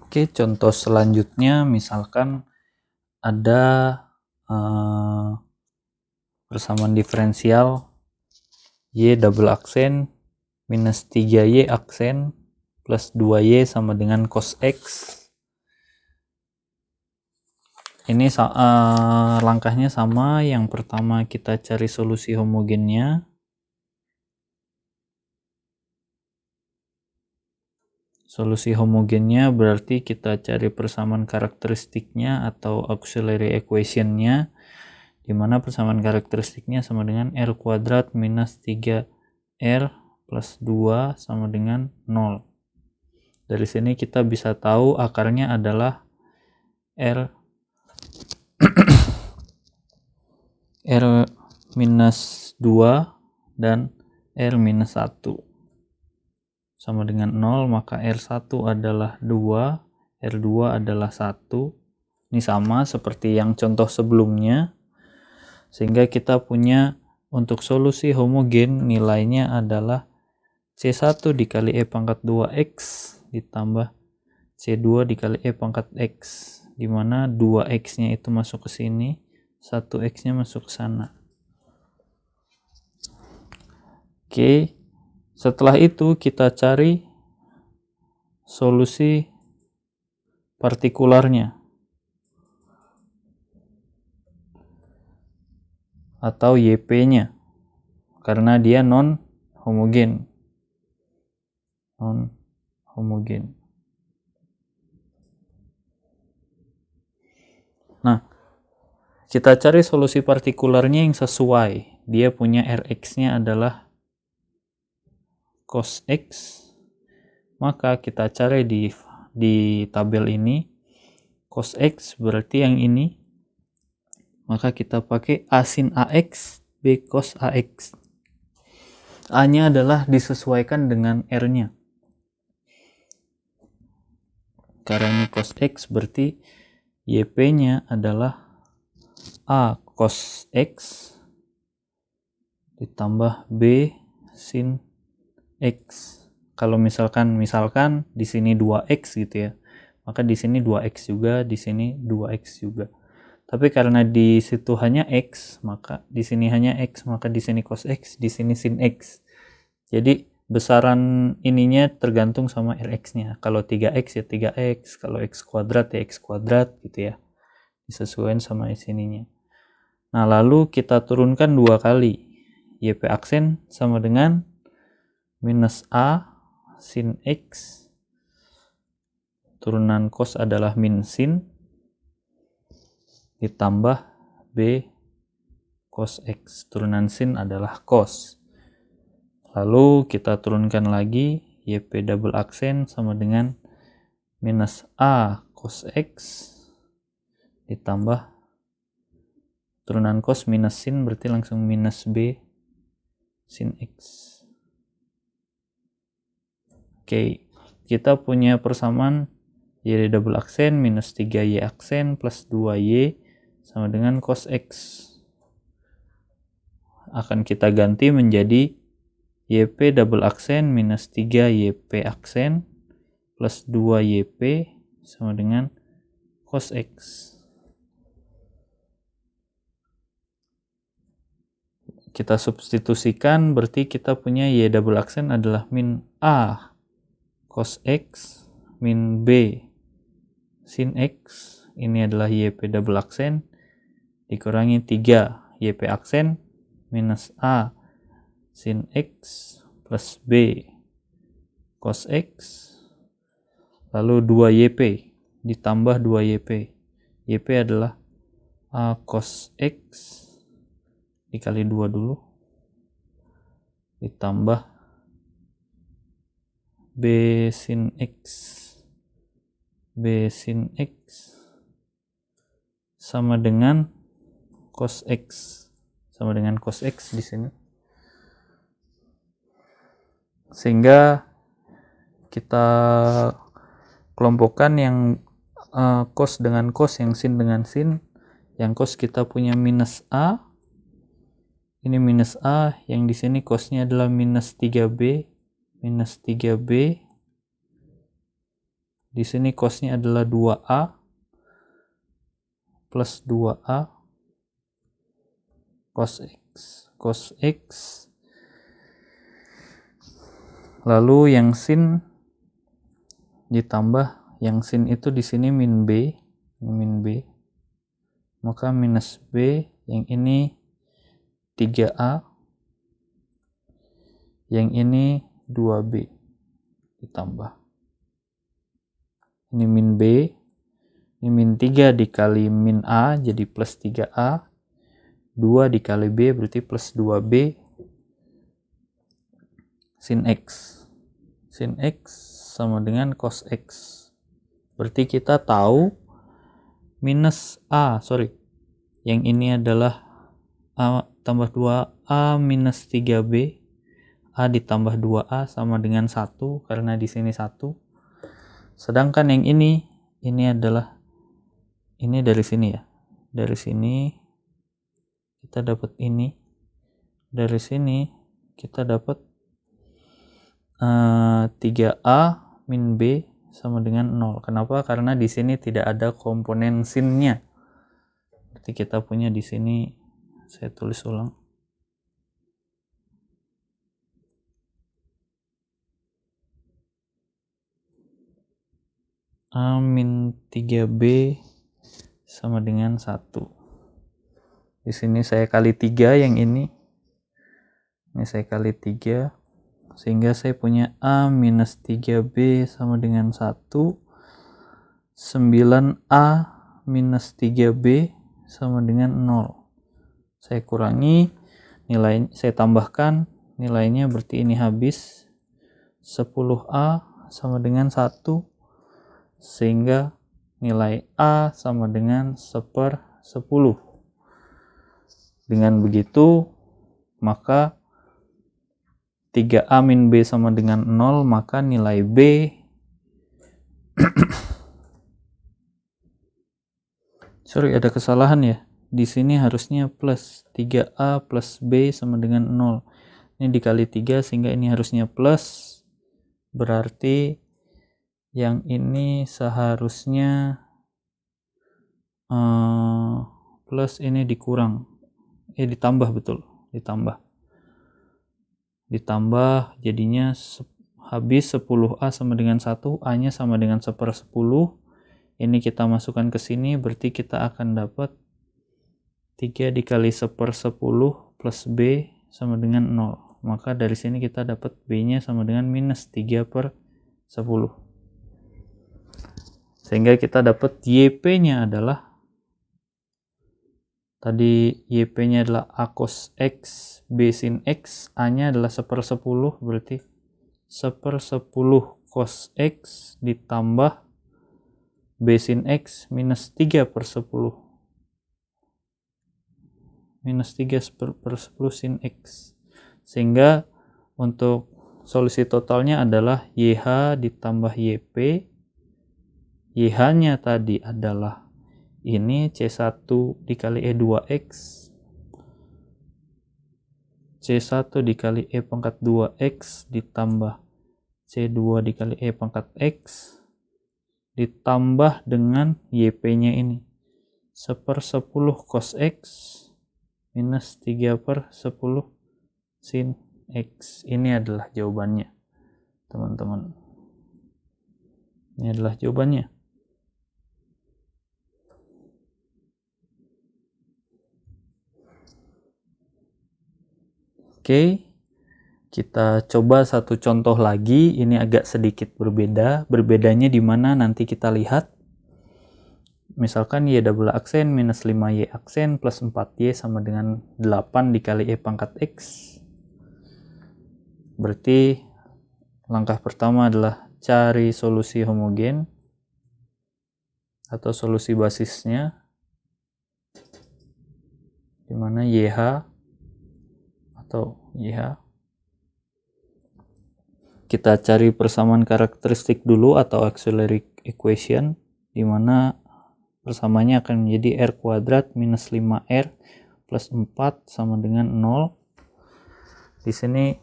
Oke, contoh selanjutnya misalkan ada persamaan diferensial y double aksen minus 3y aksen plus 2y sama dengan cos x. Ini langkahnya sama. Yang pertama kita cari solusi homogennya. Solusi homogennya berarti kita cari persamaan karakteristiknya atau auxiliary equationnya, di mana persamaan karakteristiknya sama dengan R kuadrat minus 3R plus 2 sama dengan 0. Dari sini kita bisa tahu akarnya adalah R R minus 2 dan R minus 1 sama dengan 0, maka R1 adalah 2, R2 adalah 1. Ini sama seperti yang contoh sebelumnya. Sehingga kita punya untuk solusi homogen nilainya adalah C1 dikali E pangkat 2X ditambah C2 dikali E pangkat X, di mana 2X-nya itu masuk ke sini, 1X-nya masuk ke sana. Oke, setelah itu kita cari solusi partikularnya atau YP-nya karena dia non homogen. Nah, kita cari solusi partikularnya yang sesuai. Dia punya Rx-nya adalah cos X. Maka kita cari di tabel ini cos X berarti yang ini. Maka kita pakai A sin AX, B cos AX. A-nya adalah disesuaikan dengan R-nya. Karena ini cos X berarti YP-nya adalah A cos X ditambah B sin X. Kalau misalkan di sini 2X gitu ya, maka di sini 2X juga, di sini 2X juga. Tapi karena di situ hanya X, maka di sini hanya X, maka di sini cos X, di sini sin X. Jadi besaran ininya tergantung sama Rx-nya. Kalau 3X ya 3X, kalau X kuadrat ya X kuadrat gitu ya. Disesuaikan sama sininya. Nah, lalu kita turunkan 2 kali. YP aksen sama dengan minus A sin X, turunan cos adalah min sin, ditambah B cos X, turunan sin adalah cos. Lalu kita turunkan lagi, YP double aksen sama dengan minus A cos X, ditambah turunan cos minus sin, berarti langsung minus B sin X. Oke, kita punya persamaan Y double aksen minus 3Y aksen plus 2Y sama dengan cos X. Akan kita ganti menjadi YP double aksen minus 3YP aksen plus 2YP sama dengan cos X. Kita substitusikan, berarti kita punya Y double aksen adalah min A cos X min B sin X, ini adalah YP double aksen, dikurangi 3 YP aksen minus A sin X plus B cos X, lalu 2YP ditambah 2YP. YP adalah A cos X dikali 2 dulu, ditambah B sin X sama dengan cos X, sama dengan cos X di sini. Sehingga kita kelompokkan yang cos dengan cos, yang sin dengan sin. Yang cos kita punya minus A, ini minus A, yang di sini cosnya adalah minus 3B Di sini cosnya adalah 2A plus 2A cos X. Lalu yang sin ditambah, yang sin itu di sini min B. Maka minus B, yang ini 3A, yang ini 2B ditambah. Ini min B, ini min 3 dikali min A jadi plus 3A, 2 dikali B berarti plus 2B sin X. Sin X sama dengan cos X. Berarti kita tahu minus A, yang ini adalah A tambah 2A minus 3B, A ditambah 2A sama dengan 1 karena di sini 1. Sedangkan yang ini adalah, ini dari sini ya. Dari sini kita dapat ini. Dari sini kita dapat 3A min B sama dengan 0. Kenapa? Karena di sini tidak ada komponen sinnya. Berarti kita punya di sini, saya tulis ulang. A min 3B sama dengan 1. Di sini saya kali 3 yang ini. Ini saya kali 3. Sehingga saya punya A minus 3B sama dengan 1. 9A minus 3B sama dengan 0. Saya kurangi, nilai saya tambahkan, nilainya berarti ini habis 10A sama dengan 1, sehingga nilai A sama dengan 1/10. Dengan begitu maka 3A min B sama dengan 0, maka nilai B ada kesalahan ya. Di sini harusnya plus 3A plus B sama dengan 0. Ini dikali 3 sehingga ini harusnya plus. Berarti yang ini seharusnya plus, ini dikurang. Ditambah, betul. Ditambah jadinya habis 10A sama dengan 1, A-nya sama dengan 1/10. Ini kita masukkan ke sini, berarti kita akan dapat 3 dikali 1/10 plus B sama dengan 0. Maka dari sini kita dapat B-nya sama dengan minus 3/10. Sehingga kita dapat YP-nya adalah, tadi YP-nya adalah A cos X, B sin X, A-nya adalah 1/10, berarti 1/10 cos X ditambah B sin X minus 3/10. Minus 3/10 sin X. Sehingga untuk solusi totalnya adalah YH ditambah YP. YH-nya tadi adalah ini C1 dikali E2X, C1 dikali E pangkat 2X ditambah C2 dikali E pangkat X ditambah dengan YP-nya ini 1/10 cos X minus 3/10 sin X. Ini adalah jawabannya, teman-teman. Ini adalah jawabannya. Oke, kita coba satu contoh lagi. Ini agak sedikit berbeda. Berbedanya di mana nanti kita lihat. Misalkan Y double aksen minus 5Y aksen plus 4Y sama dengan 8 dikali E pangkat X. Berarti langkah pertama adalah cari solusi homogen atau solusi basisnya, di mana YH atau YH. Kita cari persamaan karakteristik dulu atau auxiliary equation, di mana persamanya akan menjadi R kuadrat minus 5R plus 4 sama dengan 0. Di sini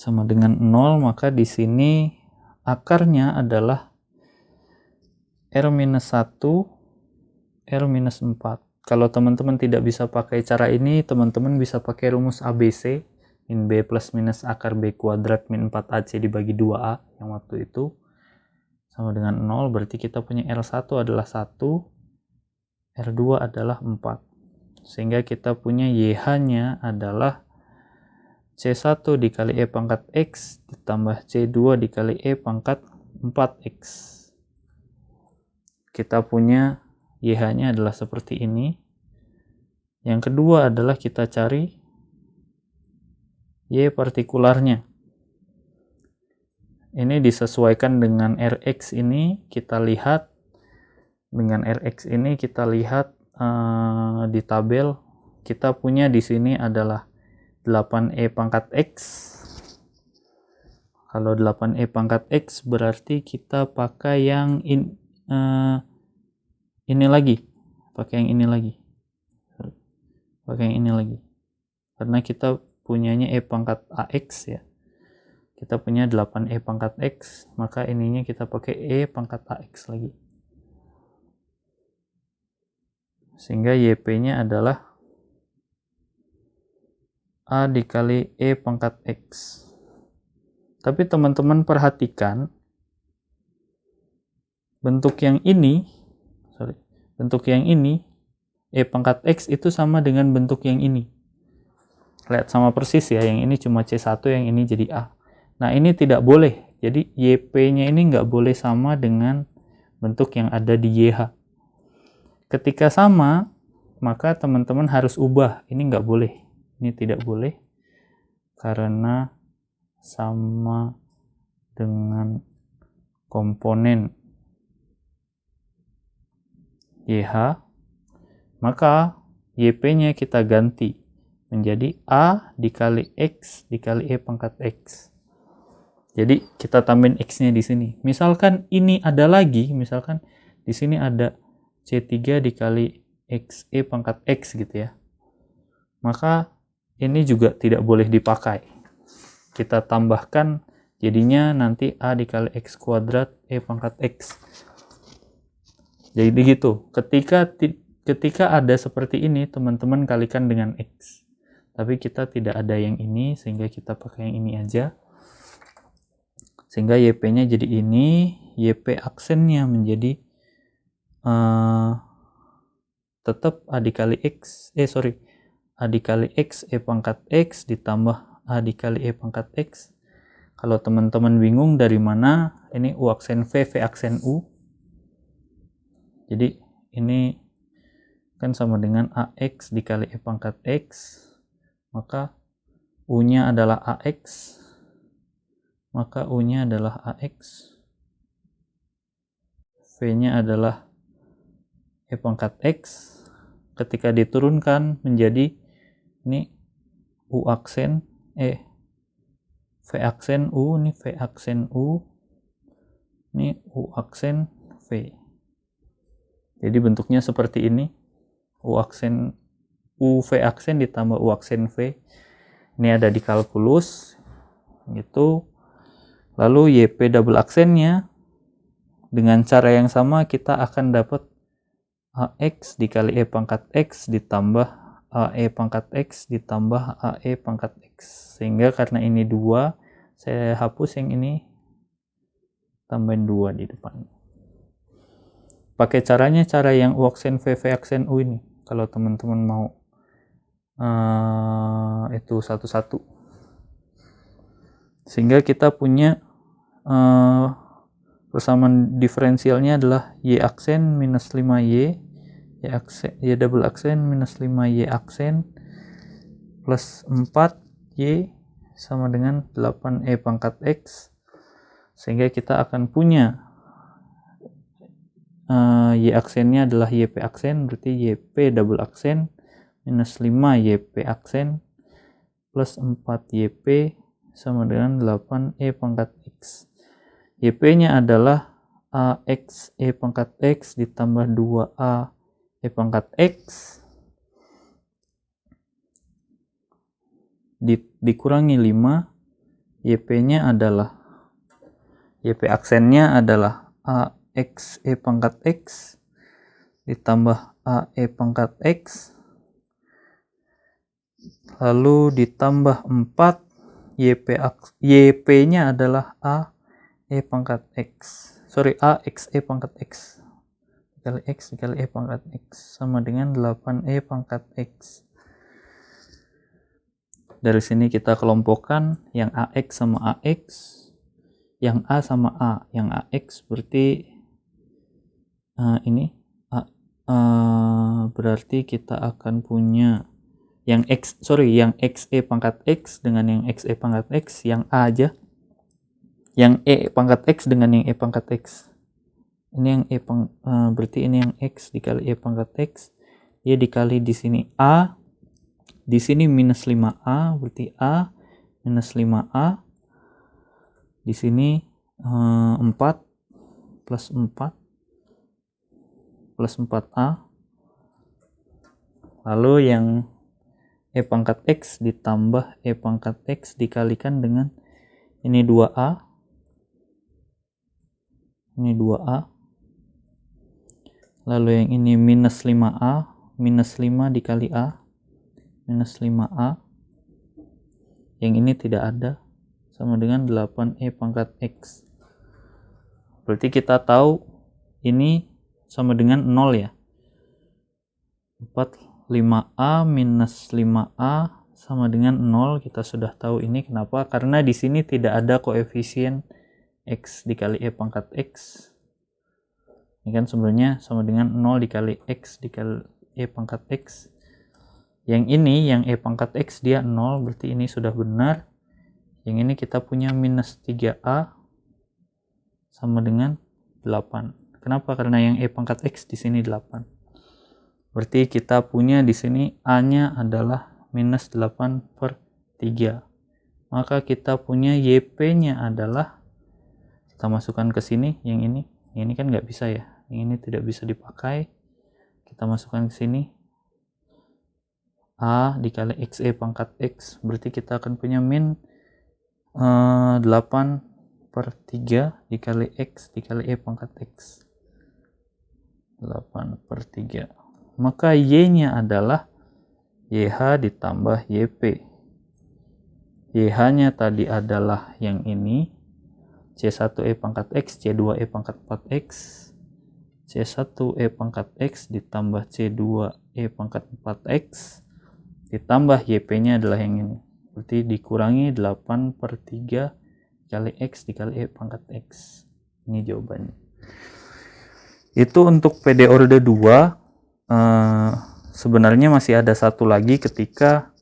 sama dengan 0, maka di sini akarnya adalah R-1, R-4. Kalau teman-teman tidak bisa pakai cara ini, teman-teman bisa pakai rumus ABC, min B plus minus akar B kuadrat min 4AC dibagi 2A yang waktu itu sama dengan 0, berarti kita punya R1 adalah 1, R2 adalah 4. Sehingga kita punya YH-nya adalah C1 dikali E pangkat X ditambah C2 dikali E pangkat 4X. Kita punya YH-nya adalah seperti ini. Yang kedua adalah kita cari Y partikularnya. Ini disesuaikan dengan Rx ini, kita lihat dengan Rx ini kita lihat di tabel, kita punya di sini adalah 8E pangkat X. Kalau 8E pangkat X berarti kita pakai yang ini lagi. Pakai yang ini lagi. Pakai yang ini lagi. Karena kita punyanya E pangkat AX ya. Kita punya 8E pangkat X, maka ininya kita pakai E pangkat AX lagi. Sehingga YP-nya adalah A dikali E pangkat X. Tapi teman-teman perhatikan bentuk yang ini, E pangkat X itu sama dengan bentuk yang ini. Lihat sama persis ya, yang ini cuma C1, yang ini jadi A. Nah ini tidak boleh, jadi YP-nya ini nggak boleh sama dengan bentuk yang ada di YH. Ketika sama, maka teman-teman harus ubah, ini nggak boleh. Ini tidak boleh karena sama dengan komponen YH, maka YP-nya kita ganti menjadi A dikali X dikali E pangkat X. Jadi kita tambahin X-nya di sini. Misalkan ini ada lagi, misalkan di sini ada C3 dikali X E pangkat X gitu ya. Maka ini juga tidak boleh dipakai. Kita tambahkan jadinya nanti A dikali X kuadrat E pangkat X. Jadi gitu. Ketika ada seperti ini, teman-teman kalikan dengan X. Tapi kita tidak ada yang ini, sehingga kita pakai yang ini aja. Sehingga YP-nya jadi ini, YP aksennya menjadi tetap A dikali X, A dikali X E pangkat X ditambah A dikali E pangkat X. Kalau teman-teman bingung dari mana, ini U aksen V, V aksen U. Jadi ini kan sama dengan AX dikali E pangkat X, maka U-nya adalah AX, maka U-nya adalah AX, V-nya adalah E pangkat X. Ketika diturunkan menjadi ini U aksen V aksen U, ini V aksen U, ini U aksen V. Jadi bentuknya seperti ini, U V aksen ditambah U aksen V. Ini ada di kalkulus gitu. Lalu YP double aksennya dengan cara yang sama kita akan dapat AX dikali E pangkat X ditambah AE pangkat X ditambah AE pangkat X. Sehingga karena ini 2, saya hapus yang ini, tambahin 2 di depan. Pakai caranya cara yang U aksen V, V aksen U ini. Kalau teman-teman mau itu satu-satu. Sehingga kita punya persamaan diferensialnya adalah Y aksen minus 5Y, Y double aksen minus 5Y aksen plus 4Y sama dengan 8E pangkat X. Sehingga kita akan punya Y aksennya adalah YP aksen, berarti YP double aksen minus 5YP aksen plus 4YP sama dengan 8E pangkat X. YP-nya adalah AX E pangkat X ditambah 2A E pangkat X dikurangi 5 YP-nya adalah, YP aksennya adalah AX E pangkat X ditambah AE pangkat X, lalu ditambah 4, YP-nya adalah AE pangkat X, AX E pangkat X dikali X dikali E pangkat X sama dengan 8E pangkat X. Dari sini kita kelompokkan yang AX sama AX, yang A sama A. Yang AX berarti ini berarti kita akan punya yang yang XE pangkat X dengan yang XE pangkat X, yang A aja. Yang E pangkat X dengan yang E pangkat X. Ini yang berarti ini yang X dikali E pangkat X, dia dikali di sini A, di sini minus 5A, berarti A minus 5A, di sini 4 plus 4 plus 4A, lalu yang E pangkat X ditambah E pangkat X dikalikan dengan ini 2A, ini 2A, lalu yang ini minus 5A, minus 5 dikali A, minus 5A, yang ini tidak ada, sama dengan 8E pangkat X. Berarti kita tahu ini sama dengan 0 ya. 5A minus 5A sama dengan 0, kita sudah tahu ini. Kenapa? Karena di sini tidak ada koefisien X dikali E pangkat X. Ini kan sebenarnya sama dengan 0 dikali X dikali E pangkat X. Yang ini, yang E pangkat X dia 0, berarti ini sudah benar. Yang ini kita punya minus 3A sama dengan 8. Kenapa? Karena yang E pangkat X di sini 8. Berarti kita punya di sini A-nya adalah minus 8/3. Maka kita punya YP-nya adalah, kita masukkan ke sini, yang ini kan nggak bisa ya. Yang ini tidak bisa dipakai. Kita masukkan ke sini. A dikali XE pangkat X. Berarti kita akan punya min 8/3 dikali X dikali E pangkat X. 8/3. Maka Y-nya adalah YH ditambah YP. YH-nya tadi adalah yang ini. C1E pangkat X, C2E pangkat 4X, C1E pangkat X ditambah C2E pangkat 4X, ditambah YP-nya adalah yang ini. Berarti dikurangi 8/3 kali X dikali E pangkat X. Ini jawabannya. Itu untuk PD orde 2. Sebenarnya masih ada satu lagi ketika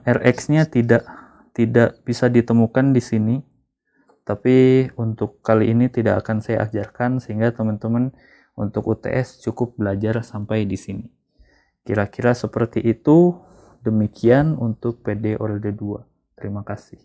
Rx-nya tidak bisa ditemukan di sini. Tapi untuk kali ini tidak akan saya ajarkan, sehingga teman-teman untuk UTS cukup belajar sampai di sini. Kira-kira seperti itu. Demikian untuk PD orde 2. Terima kasih.